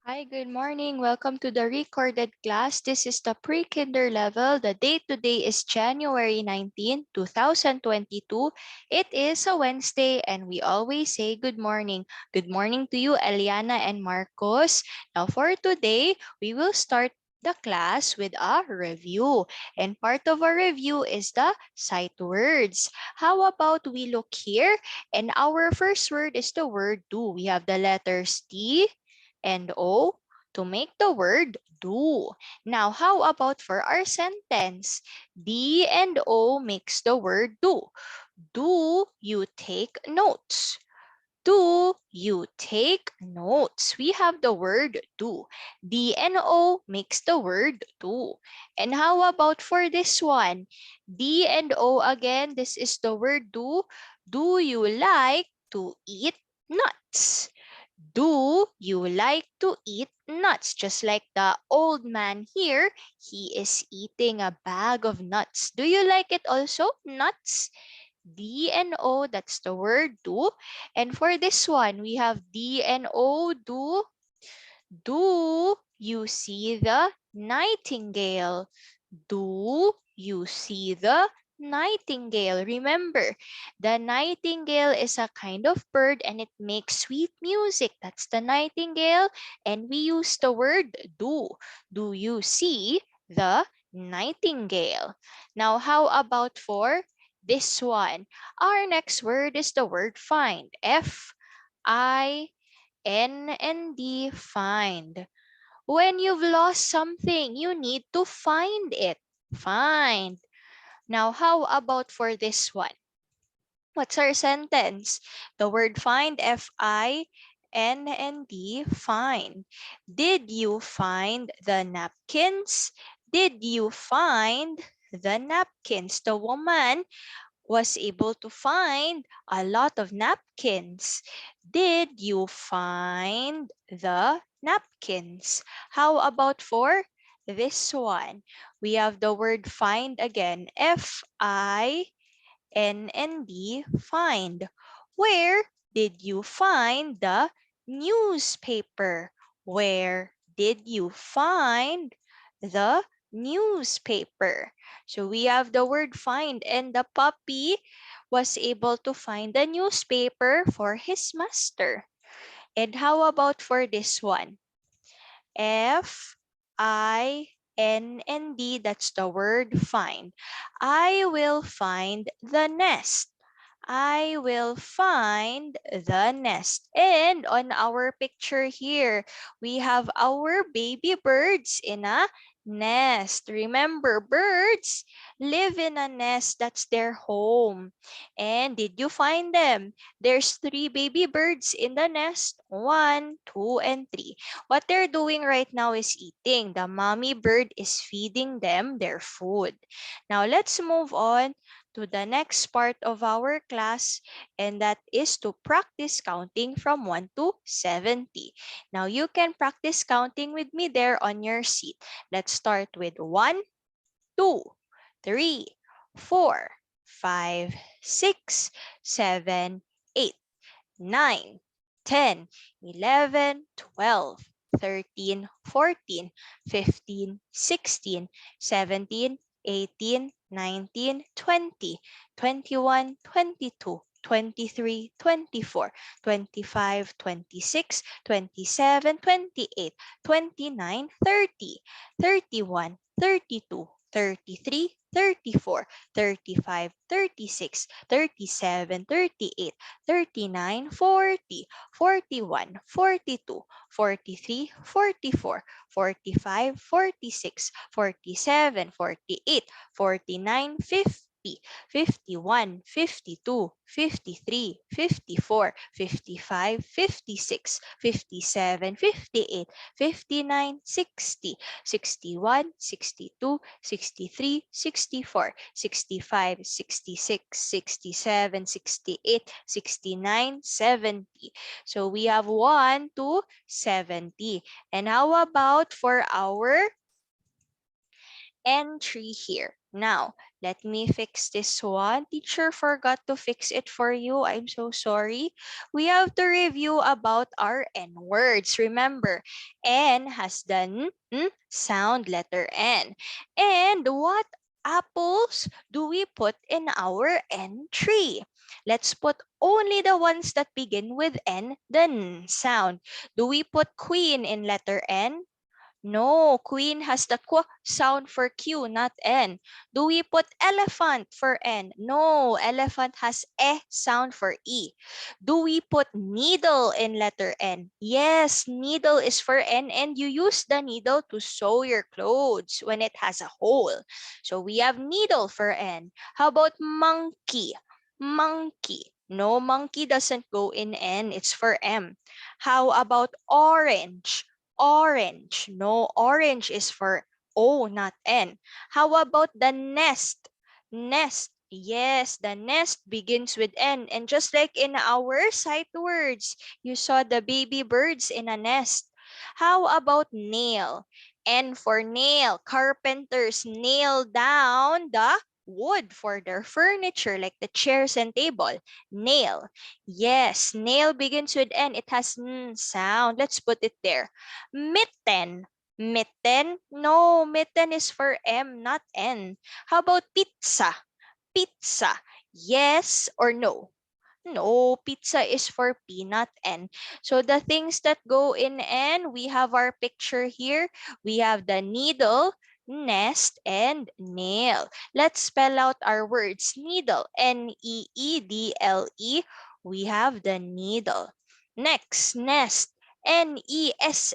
Hi, good morning. Welcome to the recorded class. This is the pre-kinder level. The date today is January 19, 2022. It is a Wednesday and we always say good morning. Good morning to you, Eliana and Marcos. Now for today, we will start the class with a review. And part of our review is the sight words. How about we look here? And our first word is the word do. We have the letters T and O to make the word do. Now, how about for our sentence? D and O makes the word do. Do you take notes? Do you take notes? We have the word do. D and O makes the word do. And how about for this one? D and O again, this is the word do. Do you like to eat nuts? Do you like to eat nuts? Just like the old man here, he is eating a bag of nuts. Do you like it also? Nuts? D and O, that's the word do. And for this one, we have D and O, do. Do you see the nightingale? Do you see the nightingale? Remember, the nightingale is a kind of bird and it makes sweet music. That's the nightingale. And we use the word do. Do you see the nightingale? Now, how about for this one? Our next word is the word find. Find. Find. When you've lost something, you need to find it. Find. Now, how about for this one? What's our sentence? The word find, Find. Find. Did you find the napkins? Did you find the napkins? The woman was able to find a lot of napkins. Did you find the napkins? How about for this one? We have the word find again. Find. Find. Where did you find the newspaper? Where did you find the newspaper? So we have the word find, and the puppy was able to find the newspaper for his master. And how about for this one? Find, that's the word find. I will find the nest. I will find the nest. And on our picture here, we have our baby birds in a nest. Remember, birds live in a nest. That's their home. And did you find them? There's 3 baby birds in the nest. 1, 2, and 3. What they're doing right now is eating. The mommy bird is feeding them their food. Now, let's move on to the next part of our class, and that is to practice counting from 1 to 70. Now, you can practice counting with me there on your seat. Let's start with 1, 2, 3, 4, 5, 6, 7, 8, 9, 10, 11, 12, 13, 14, 15, 16, 17, 18, 19, 20, 21, 22, 23, 24, 25, 26, 27, 28, 29, 30, 31, 32, 33, 34, 35, 36, 37, 38, 39, 40, 41, 42, 43, 44, 45, 46, 47, 48, 49, 50, 51, 52, 53, 54, 55, 56, 57, 58, 59, 60, 61, 62, 63, 64, 65, 66, 67, 68, 69, 70. So we have 1 to 70. And how about for our entry here. Now, let me fix this one. Teacher forgot to fix it for you. I'm so sorry. We have to review about our N words. Remember, N has the sound, letter N. And what apples do we put in our entry? Let's put only the ones that begin with N, the N sound. Do we put queen in letter N? No, queen has the qu sound for Q, not N. Do we put elephant for N? No, elephant has E sound for E. Do we put needle in letter N? Yes, needle is for N and you use the needle to sew your clothes when it has a hole. So we have needle for N. How about monkey? Monkey. No, monkey doesn't go in N, it's for M. How about orange? Orange. No, orange is for O, not N. How about the nest? Nest. Yes, the nest begins with N. And just like in our sight words, you saw the baby birds in a nest. How about nail? N for nail. Carpenters nail down the wood for their furniture, like the chairs and table. Nail. Yes, nail begins with N. It has N sound. Let's put it there. Mitten. Mitten? No, mitten is for M, not N. How about pizza? Pizza. Yes or no? No, pizza is for P, not N. So the things that go in N, we have our picture here. We have the needle, nest, and nail. Let's spell out our words. Needle, Needle. We have the needle. Next, nest, Nest,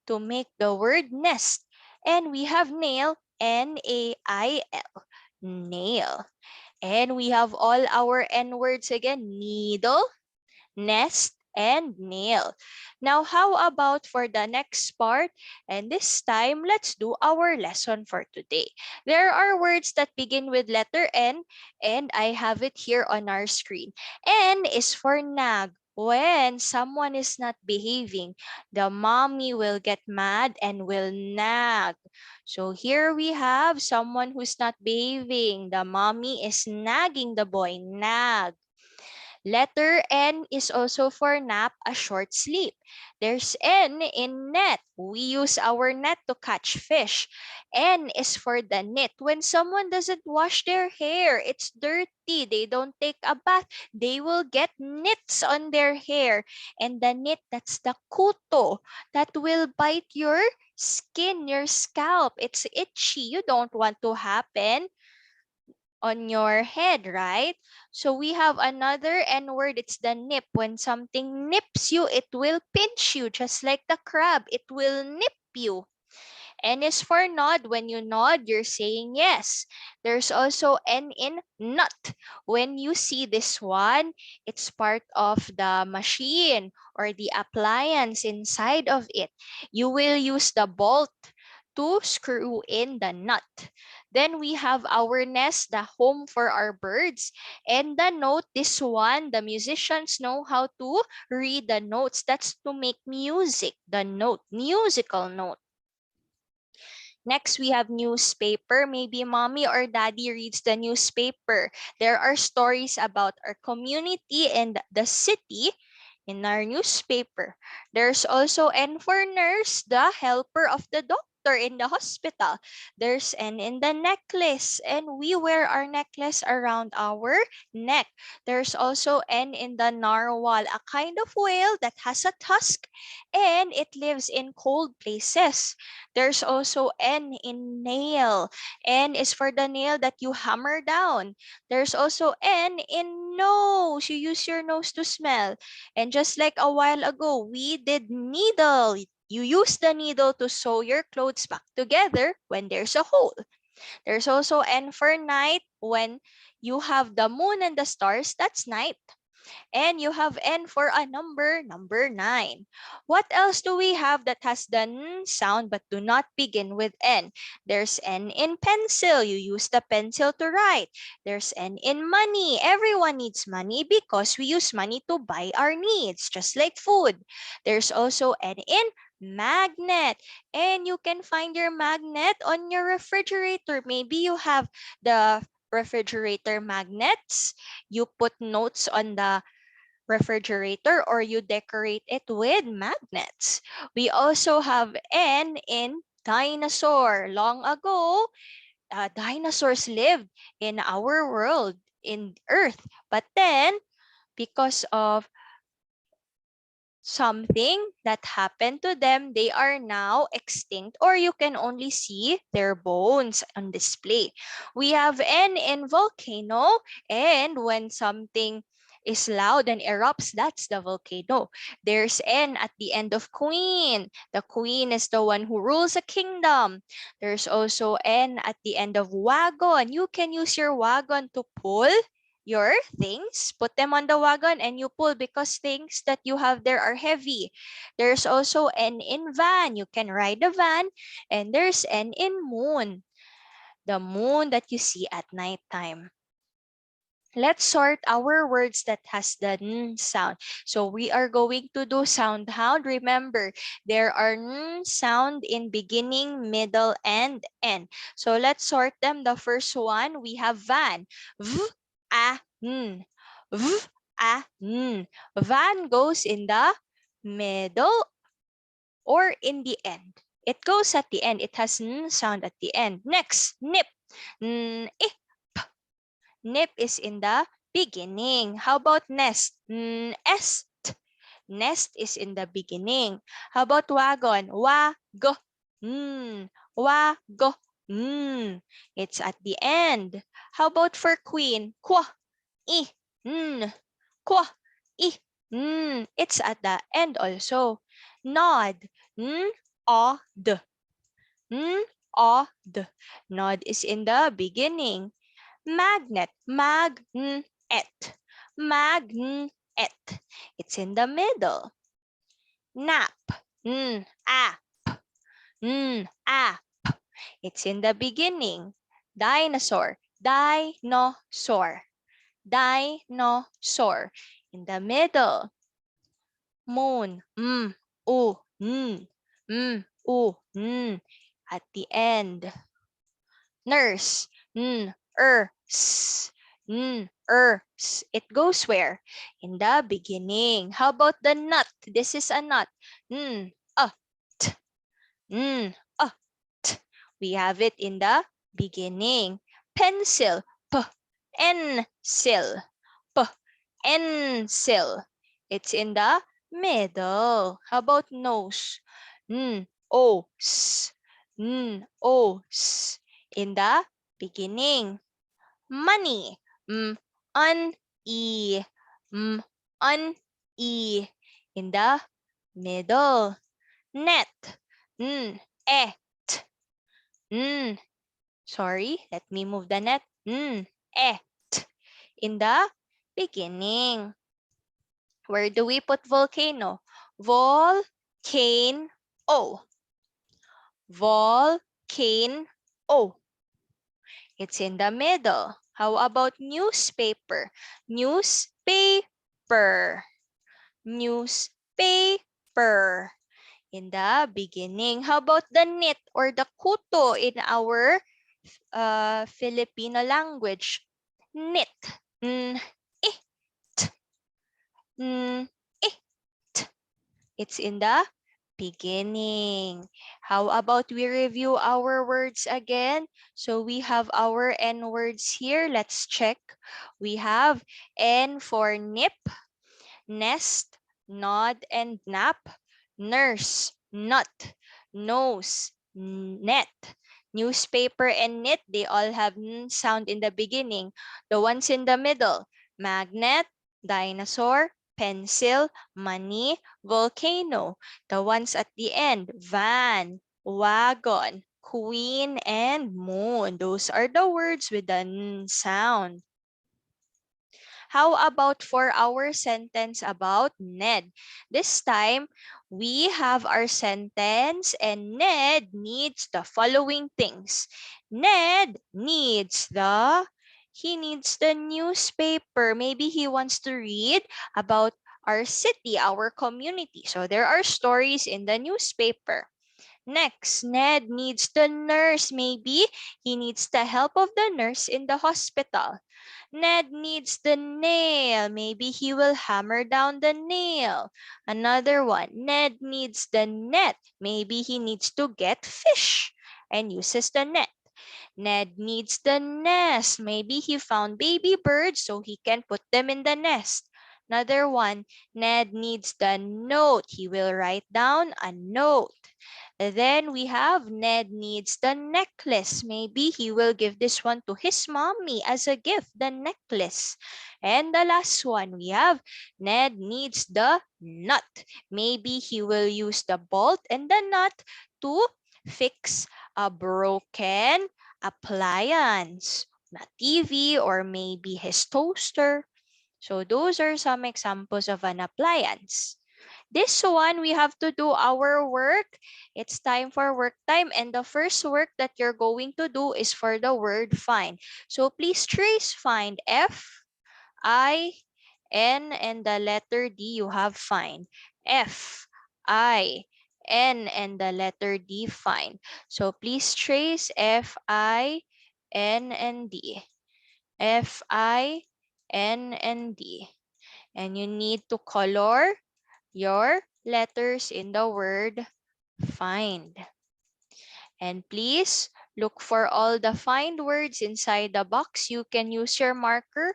to make the word nest. And we have nail, Nail, nail. And we have all our N words again: needle, nest, and nail. Now, how about for the next part? And this time, let's do our lesson for today. There are words that begin with letter N, and I have it here on our screen. N is for nag. When someone is not behaving, the mommy will get mad and will nag. So here we have someone who's not behaving. The mommy is nagging the boy. Nag. Letter N is also for nap, a short sleep. There's N in net. We use our net to catch fish. N is for the knit. When someone doesn't wash their hair, it's dirty. They don't take a bath. They will get nits on their hair. And the knit, that's the kuto that will bite your skin, your scalp. It's itchy. You don't want to happen on your head, right? So we have another N word. It's the nip. When something nips you, it will pinch you, just like the crab. It will nip you. N is for nod. When you nod, you're saying yes. There's also N in nut. When you see this one, it's part of the machine or the appliance inside of it. You will use the bolt to screw in the nut. Then we have our nest, the home for our birds. And the note, this one, the musicians know how to read the notes. That's to make music, the note, musical note. Next, we have newspaper. Maybe mommy or daddy reads the newspaper. There are stories about our community and the city in our newspaper. There's also N for nurse, the helper of the doctor in the hospital. There's N in the necklace, and we wear our necklace around our neck. There's also N in the narwhal, a kind of whale that has a tusk and it lives in cold places. There's also N in nail. N is for the nail that you hammer down. There's also N in nose. You use your nose to smell. And just like a while ago, we did needle. You use the needle to sew your clothes back together when there's a hole. There's also N for night. When you have the moon and the stars, that's night. And you have N for a number, number 9. What else do we have that has the N sound but do not begin with N? There's N in pencil. You use the pencil to write. There's N in money. Everyone needs money because we use money to buy our needs, just like food. There's also N in magnet. And you can find your magnet on your refrigerator. Maybe you have the refrigerator magnets. You put notes on the refrigerator or you decorate it with magnets. We also have N in dinosaur. Long ago, dinosaurs lived in our world, in Earth. But then, because of something that happened to them, they are now extinct, or you can only see their bones on display. We have N in volcano, and when something is loud and erupts, that's the volcano. There's N at the end of queen. The queen is the one who rules a kingdom. There's also N at the end of wagon. You can use your wagon to pull your things, put them on the wagon, and you pull because things that you have there are heavy. There's also N in van. You can ride a van. And there's N in moon, the moon that you see at nighttime. Let's sort our words that has the N sound. So we are going to do sound hound. Remember, there are N sound in beginning, middle, and end. So let's sort them. The first one, we have van. V, a, n. V, a, n. Van goes in the middle or in the end. It goes at the end. It has N sound at the end. Next, nip. N, eh, Nip is in the beginning. How about nest? Est. Nest is in the beginning. How about wagon? Wago. Wago. It's at the end. How about for queen? Kwa. I. Kwa. I. It's at the end also. Nod. O. D. O. D. Nod is in the beginning. Magnet, magnet, magnet. It's in the middle. Nap, app, app. It's in the beginning. Dinosaur, dinosaur, dinosaur. In the middle. Moon, at the end. Nurse, s, It goes where? In the beginning. How about the nut? This is a nut. T, t. We have it in the beginning. Pencil, pencil, pencil. It's in the middle. How about nose? Os, os. In the beginning. Money, un, e, un, e. In the middle. Net, et, sorry, let me move the net. Et. In the beginning. Where do we put volcano? Volcano. Volcano. It's in the middle. How about newspaper? Newspaper. Newspaper. In the beginning. How about the knit or the kuto in our Filipino language? Knit. It. It. It's in the beginning. How about we review our words again? So we have our N words here. Let's check. We have N for nip, nest, nod and nap, nurse, nut, nose, net. Newspaper and knit, they all have N sound in the beginning. The ones in the middle, magnet, dinosaur, pencil, money, volcano. The ones at the end, van, wagon, queen, and moon. Those are the words with the N sound. How about for our sentence about Ned? This time, we have our sentence and Ned needs the following things. Ned needs he needs the newspaper. Maybe he wants to read about our city, our community. So there are stories in the newspaper. Next, Ned needs the nurse. Maybe he needs the help of the nurse in the hospital. Ned needs the nail. Maybe he will hammer down the nail. Another one. Ned needs the net. Maybe he needs to get fish and uses the net. Ned needs the nest. Maybe he found baby birds so he can put them in the nest. Another one, Ned needs the note. He will write down a note. Then we have Ned needs the necklace. Maybe he will give this one to his mommy as a gift, the necklace. And the last one we have Ned needs the nut. Maybe he will use the bolt and the nut to fix a broken appliance, a TV, or maybe his toaster. So those are some examples of an appliance. This one, we have to do our work. It's time for work time. And the first work that you're going to do is for the word find. So please trace find. F, I, N, and the letter D, you have find. F, I, N, and the letter D, find. So please trace F, I, N, and D. F, I, N, and D. And you need to color your letters in the word find. And please look for all the find words inside the box. You can use your marker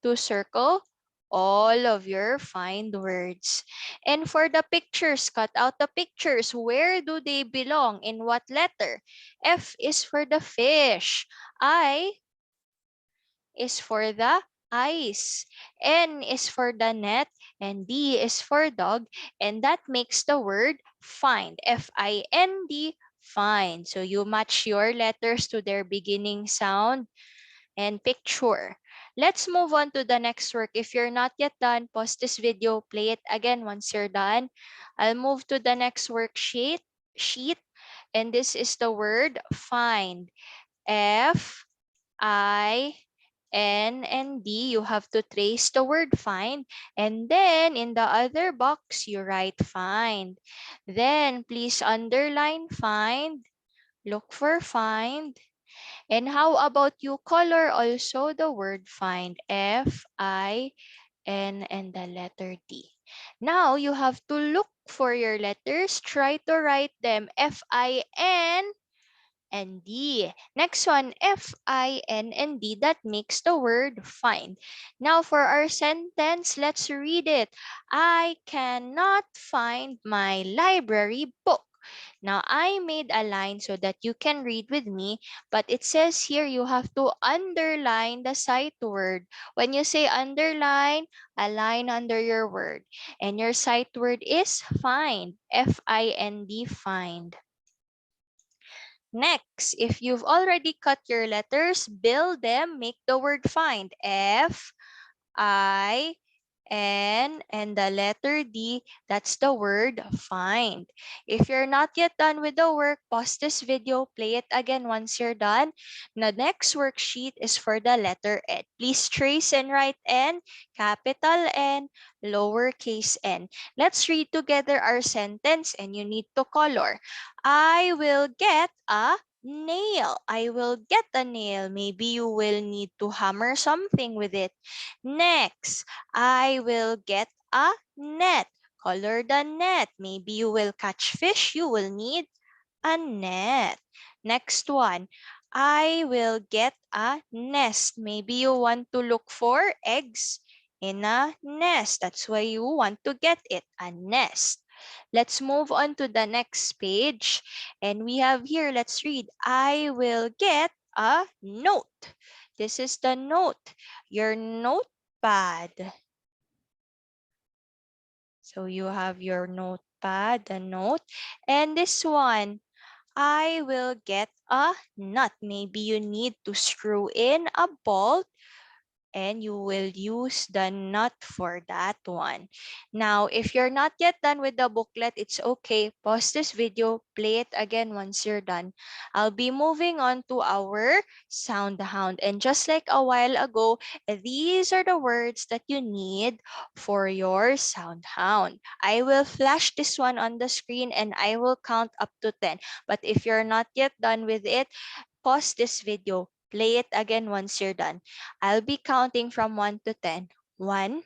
to circle all of your find words. And for the pictures, cut out the pictures. Where do they belong? In what letter? F is for the fish. I is for the eyes. N is for the net. And D is for dog. And that makes the word find. F-I-N-D, find. So you match your letters to their beginning sound and picture. Let's move on to the next work. If you're not yet done, pause this video, play it again once you're done. I'll move to the next worksheet. And this is the word find. F I N and D, you have to trace the word find. And then in the other box, you write find. Then please underline find, look for find. And how about you color also the word find? F, I, N, and the letter D. Now you have to look for your letters. Try to write them F-I-N and D. Next one, F-I-N and D. That makes the word find. Now for our sentence, let's read it. I cannot find my library book. Now I made a line so that you can read with me, but it says here you have to underline the sight word. When you say underline, a line under your word. And your sight word is find. F-I-N-D, find. Next, if you've already cut your letters, build them, make the word find. F, I, N, and the letter D, that's the word find. If you're not yet done with the work, pause this video, play it again once you're done. The next worksheet is for the letter N. Please trace and write N, capital N, lowercase n. Let's read together our sentence and you need to color. I will get a nail. I will get a nail. Maybe you will need to hammer something with it. Next, I will get a net. Color the net. Maybe you will catch fish. You will need a net. Next one, I will get a nest. Maybe you want to look for eggs in a nest. That's why you want to get it, a nest. Let's move on to the next page. And we have here, let's read, I will get a note. This is the note, your notepad. So you have your notepad, the note. And this one, I will get a nut. Maybe you need to screw in a bolt and you will use the nut for that one. Now, if you're not yet done with the booklet, it's okay. Pause this video, play it again once you're done. I'll be moving on to our sound hound. And just like a while ago, these are the words that you need for your sound hound. I will flash this one on the screen and I will count up to 10. But if you're not yet done with it, pause this video, play it again once you're done. I'll be counting from 1 to 10. 1,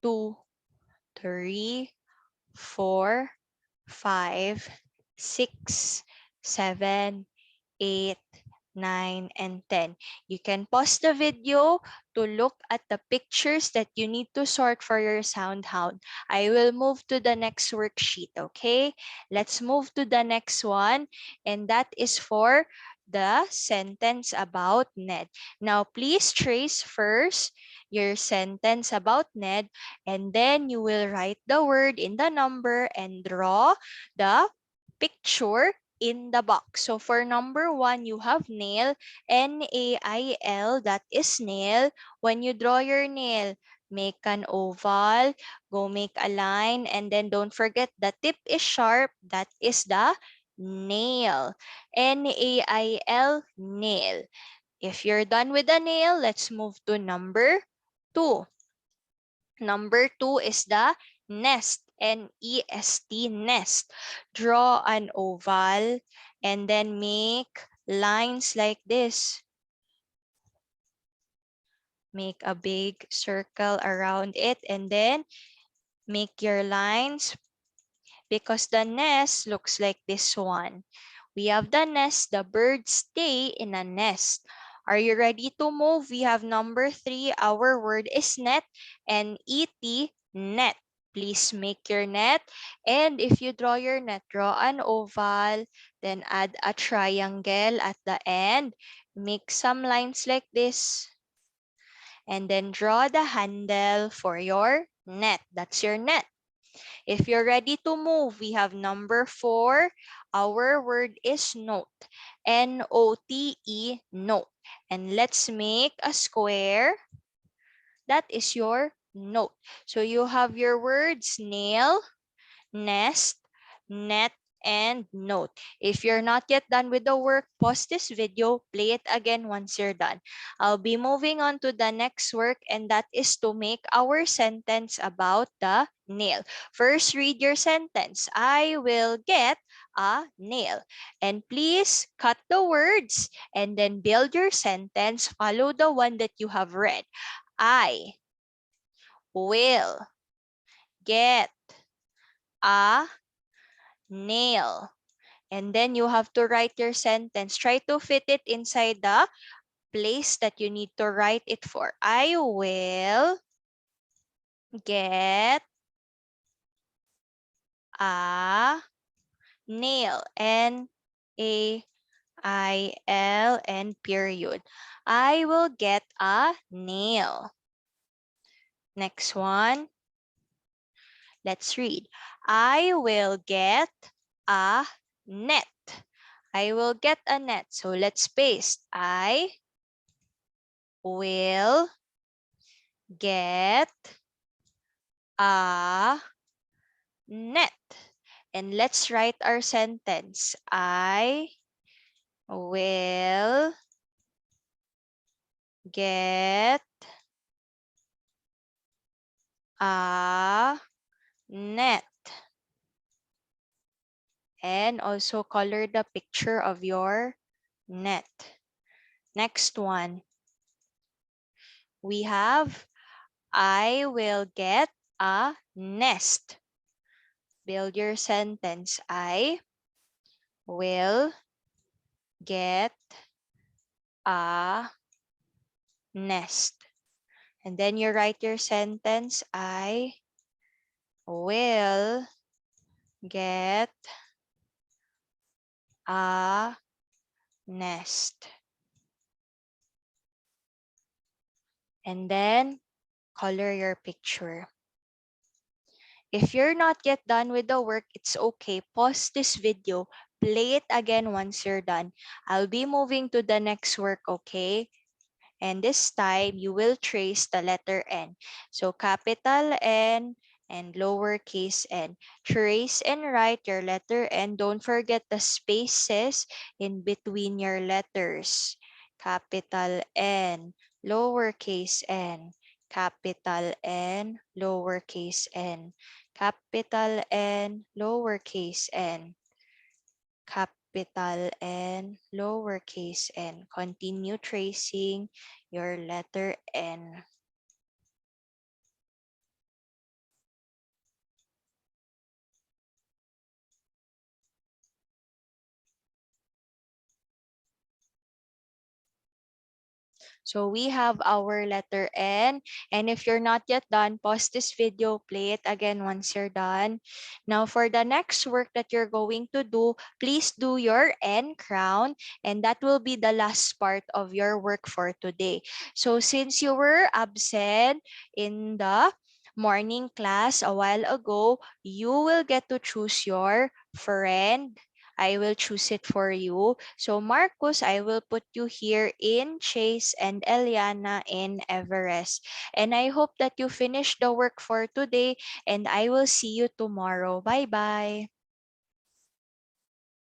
2, 3, 4, 5, 6, 7, 8, 9, and 10. You can pause the video to look at the pictures that you need to sort for your sound hound. I will move to the next worksheet, okay? Let's move to the next one, and that is for the sentence about Ned. Now, please trace first your sentence about Ned, and then you will write the word in the number and draw the picture in the box. So for number 1, you have nail, Nail, that is nail. When you draw your nail, make an oval, go make a line, and then don't forget the tip is sharp, that is the nail. Nail, nail. If you're done with the nail, let's move to number 2. Number 2 is the nest, Nest, nest. Draw an oval and then make lines like this. Make a big circle around it and then make your lines because the nest looks like this one. We have the nest, the birds stay in a nest. Are you ready to move? We have number 3. Our word is net, N-E-T, net. Please make your net. And if you draw your net, draw an oval, then add a triangle at the end. Make some lines like this. And then draw the handle for your net. That's your net. If you're ready to move, we have number 4. Our word is note. N-O-T-E, note. And let's make a square. That is your note. So you have your words nail, nest, net, and note. If you're not yet done with the work, pause this video, play it again once you're done. I'll be moving on to the next work, and that is to make our sentence about the nail. First, read your sentence. I will get a nail. And please cut the words and then build your sentence. Follow the one that you have read. I will get a nail. And then you have to write your sentence. Try to fit it inside the place that you need to write it for. I will get a nail. N-A-I-L and period. I will get a nail. Next one. Let's read. I will get a net. I will get a net. So let's paste. I will get a net. And let's write our sentence. I will get a net. And also color the picture of your net. Next one. We have I will get a nest. Build your sentence. I will get a nest. And then you write your sentence. I will get a nest. And then color your picture. If you're not yet done with the work, it's okay. Pause this video. Play it again once you're done. I'll be moving to the next work, okay? And this time, you will trace the letter N. So capital N and lowercase n. Trace and write your letter N. Don't forget the spaces in between your letters. Capital N, lowercase n, capital N, lowercase n, capital N, lowercase n, capital N, lowercase n. Continue tracing your letter N. So we have our letter N. And if you're not yet done, pause this video, play it again once you're done. Now for the next work that you're going to do, please do your N crown. And that will be the last part of your work for today. So since you were absent in the morning class a while ago, you will get to choose your friend. I will choose it for you. So Marcus, I will put you here in Chase and Eliana in Everest. And I hope that you finish the work for today and I will see you tomorrow. Bye-bye.